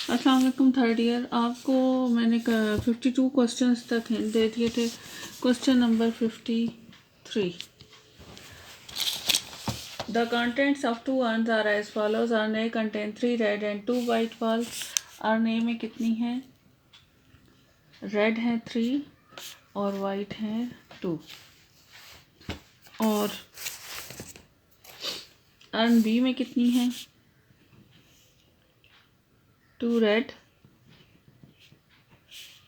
अस्सलाम वालेकुम third year. आपको मैंने 52 क्वेश्चंस तक हिंट दे दिए थे। Question number 53, the contents of 2 urns are as follows. Urn A contain 3 red and 2 white ball. Urn A में कितनी है? रेड है 3 और वाइट है 2। और अर्न बी में कितनी है? 2 रेड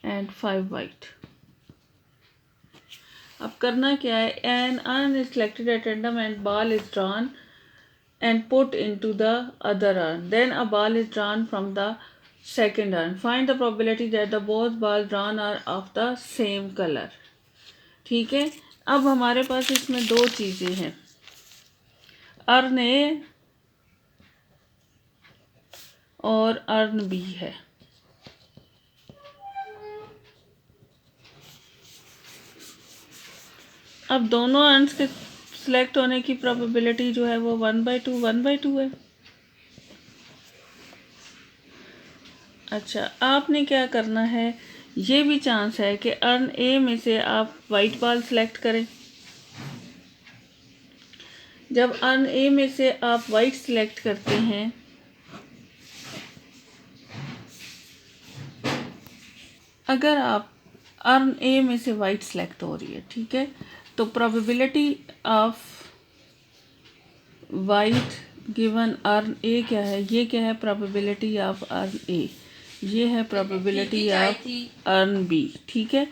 एंड 5 वाइट। अब करना क्या है? An urn is selected at random and ball is drawn and put into the other urn. Then a ball is drawn from the second urn. Find the probability that the both balls drawn are of the same color. ठीक है। अब हमारे पास इसमें दो चीज़ें हैं, earn ए और earn B है। अब दोनों अर्न्स के सिलेक्ट होने की प्रोबेबिलिटी जो है वो 1/2 है। अच्छा, आपने क्या करना है, ये भी चांस है कि अर्न ए में से आप वाइट बॉल सेलेक्ट करें। जब अर्न ए में से आप वाइट सेलेक्ट करते हैं अगर आप अर्न ए में से वाइट सेलेक्ट हो रही है, ठीक है, तो probability of white given earn ए क्या है? ये क्या है? प्रोबेबिलिटी ऑफ अर्न ए। ये है प्रोबेबिलिटी ऑफ अर्न बी। ठीक है।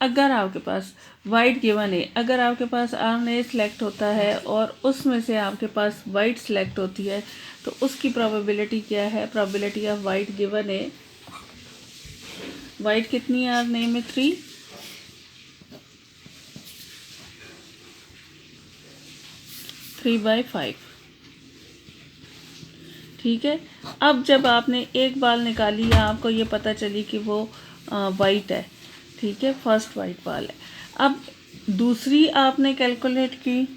अगर आपके पास वाइट गिवन है, अगर आपके पास अर्न ए सिलेक्ट होता है और उसमें से आपके पास वाइट सिलेक्ट होती है तो उसकी प्रोबेबिलिटी क्या है? प्रोबेबिलिटी ऑफ वाइट गिवन है, वाइट कितनी है अर्न ए में? 3/5। ठीक है। अब जब आपने एक बाल निकाली या आपको ये पता चली कि वो वाइट है, ठीक है, फर्स्ट वाइट बाल है। अब दूसरी आपने कैलकुलेट की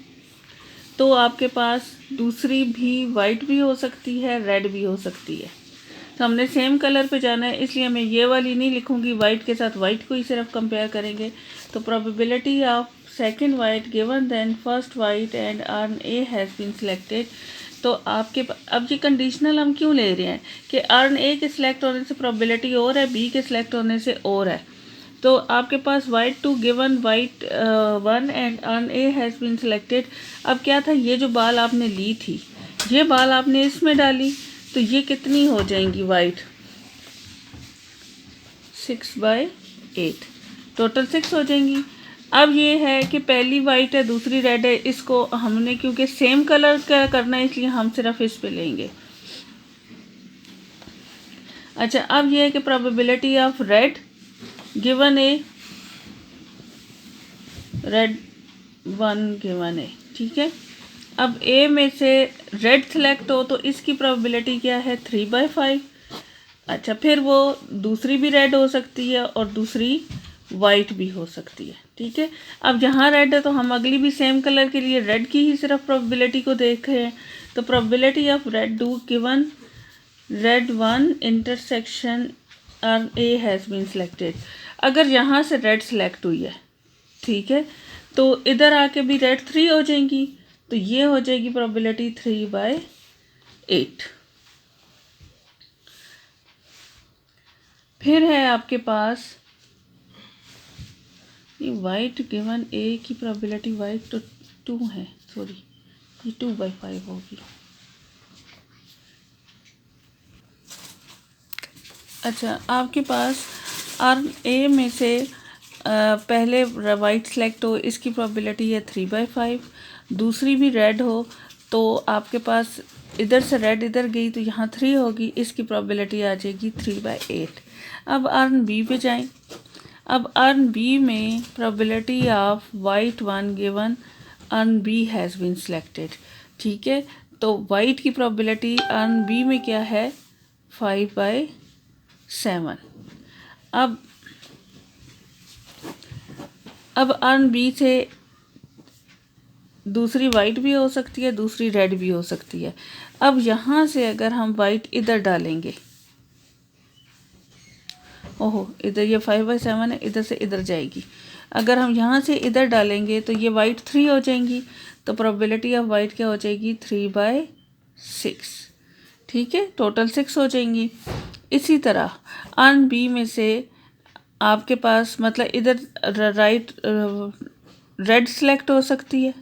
तो आपके पास दूसरी भी वाइट भी हो सकती है, रेड भी हो सकती है। तो हमने सेम कलर पे जाना है, इसलिए मैं ये वाली नहीं लिखूंगी, वाइट के साथ वाइट को ही सिर्फ कंपेयर करेंगे। तो probability of second white given then first white and urn A has been selected. तो आपके अब ये कंडीशनल हम क्यों ले रहे हैं कि अर्न ए के सिलेक्ट होने से प्रोबेबिलिटी और है, बी के सिलेक्ट होने से और है। तो आपके पास white 2 given white 1 and urn A has been selected. अब क्या था, ये जो बाल आपने ली थी, ये बाल आपने इसमें डाली तो ये कितनी हो जाएंगी? वाइट 6/8, टोटल 6 हो जाएंगी। अब ये है कि पहली वाइट है दूसरी रेड है, इसको हमने क्योंकि सेम कलर का करना है इसलिए हम सिर्फ इस पे लेंगे। अच्छा, अब ये है कि probability of red given A, red 1 given A, ठीक है। अब ए में से रेड सेलेक्ट हो तो इसकी प्रोबेबिलिटी क्या है? 3/5। अच्छा, फिर वो दूसरी भी रेड हो सकती है और दूसरी वाइट भी हो सकती है, ठीक है। अब जहाँ रेड है तो हम अगली भी सेम कलर के लिए रेड की ही सिर्फ प्रोबेबिलिटी को देख रहे हैं। तो probability of red 2 given red 1 intersection urn A has been selected. अगर यहाँ से रेड सेलेक्ट हुई है, ठीक है, तो इधर आके भी रेड 3 हो जाएंगी, तो ये हो जाएगी प्रोबेबिलिटी 3/8। फिर है आपके पास ये वाइट गिवन ए की प्रोबेबिलिटी, वाइट तो 2 है, सॉरी, ये 2/5 होगी। अच्छा, आपके पास अर्न ए में से पहले वाइट सेलेक्ट हो, इसकी प्रोबेबिलिटी है 3/5। दूसरी भी रेड हो तो आपके पास इधर से रेड इधर गई तो यहाँ 3 होगी, इसकी प्रोबेबिलिटी आ जाएगी 3/8। अब अर्न बी पे जाएं। अब अर्न बी में probability of white 1 given urn B has been selected, ठीक है। तो वाइट की प्रोबेबिलिटी अर्न बी में क्या है? 5/7। अब अर्न बी से दूसरी वाइट भी हो सकती है, दूसरी रेड भी हो सकती है। अब यहाँ से अगर हम वाइट इधर डालेंगे ओहो इधर ये 5/7 है, इधर से इधर जाएगी। अगर हम यहाँ से इधर डालेंगे तो ये वाइट 3 हो जाएंगी, तो प्रोबेबिलिटी ऑफ वाइट क्या हो जाएगी 3/6। ठीक है, टोटल 6 हो जाएंगी। इसी तरह अर्न बी में से आपके पास मतलब इधर राइट रेड सेलेक्ट हो सकती है,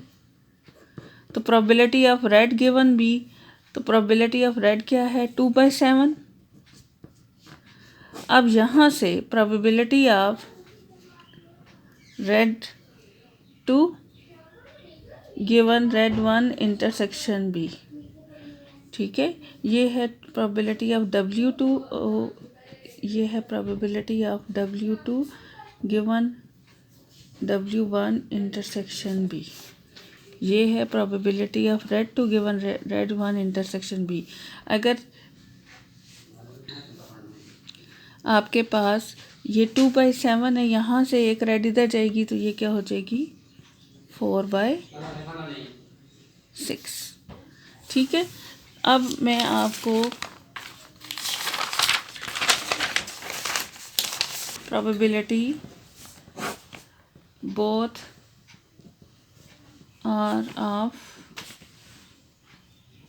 तो probability of red given B, तो प्रोबेबिलिटी ऑफ रेड क्या है 2/7। अब यहाँ से probability of red 2 given red 1 intersection B. ठीक है, ये है प्रोबेबिलिटी ऑफ W2, ये है probability of W2 given W1 intersection B. ये है probability of red 2 given red 1 intersection B. अगर आपके पास ये 2/7 है, यहाँ से एक रेड इधर जाएगी तो ये क्या हो जाएगी 4/6। ठीक है, अब मैं आपको probability both are of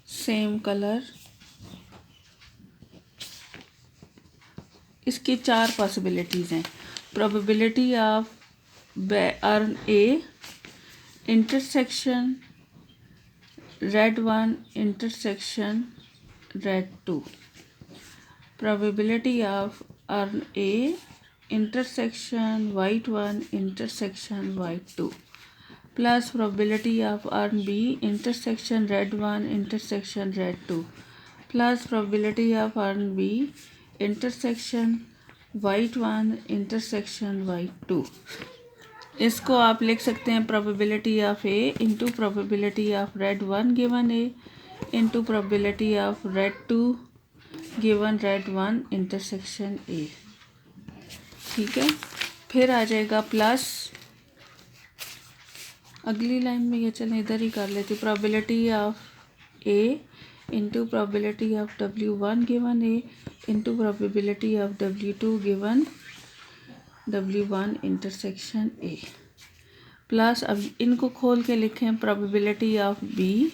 same colour, इसकी 4 पॉसिबिलिटीज़ हैं। Probability of urn A intersection red 1 intersection red 2, probability of urn A intersection white 1 intersection white 2, plus probability of urn B intersection red 1 intersection red 2, plus probability of urn B intersection white 1 intersection white 2। इसको आप लिख सकते हैं probability of A into probability of red 1 given A into probability of red 2 given red 1 intersection A. ठीक है, फिर आ जाएगा plus, अगली लाइन में ये चलें इधर ही कर लेती, probability of A into probability of W1 given A into probability of W2 given W1 intersection A, plus अब इनको खोल के लिखें probability of B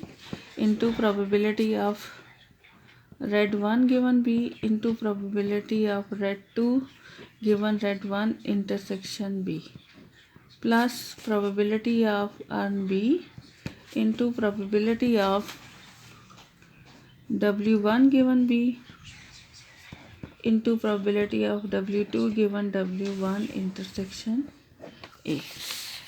into probability of red 1 given B into probability of red 2 given red 1 intersection B, plus probability of urn B into probability of W1 given B into probability of W2 given W1 intersection A.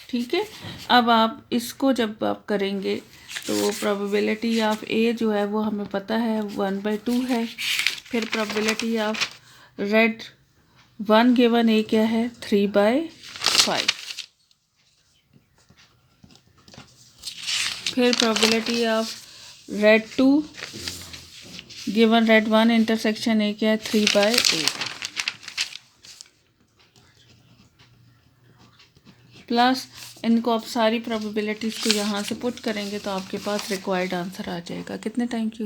ठीक है, अब आप इसको जब आप करेंगे तो probability of ए जो है वो हमें पता है 1/2 है, फिर प्रोबेबिलिटी ऑफ रेड 1 गिवन ए क्या है 3/5, फिर probability of red 2 given red 1 intersection A क्या है 3/8, प्लस इनको आप सारी प्रोबेबिलिटीज़ को यहाँ से पुट करेंगे तो आपके पास रिक्वायर्ड आंसर आ जाएगा। कितने टाइम की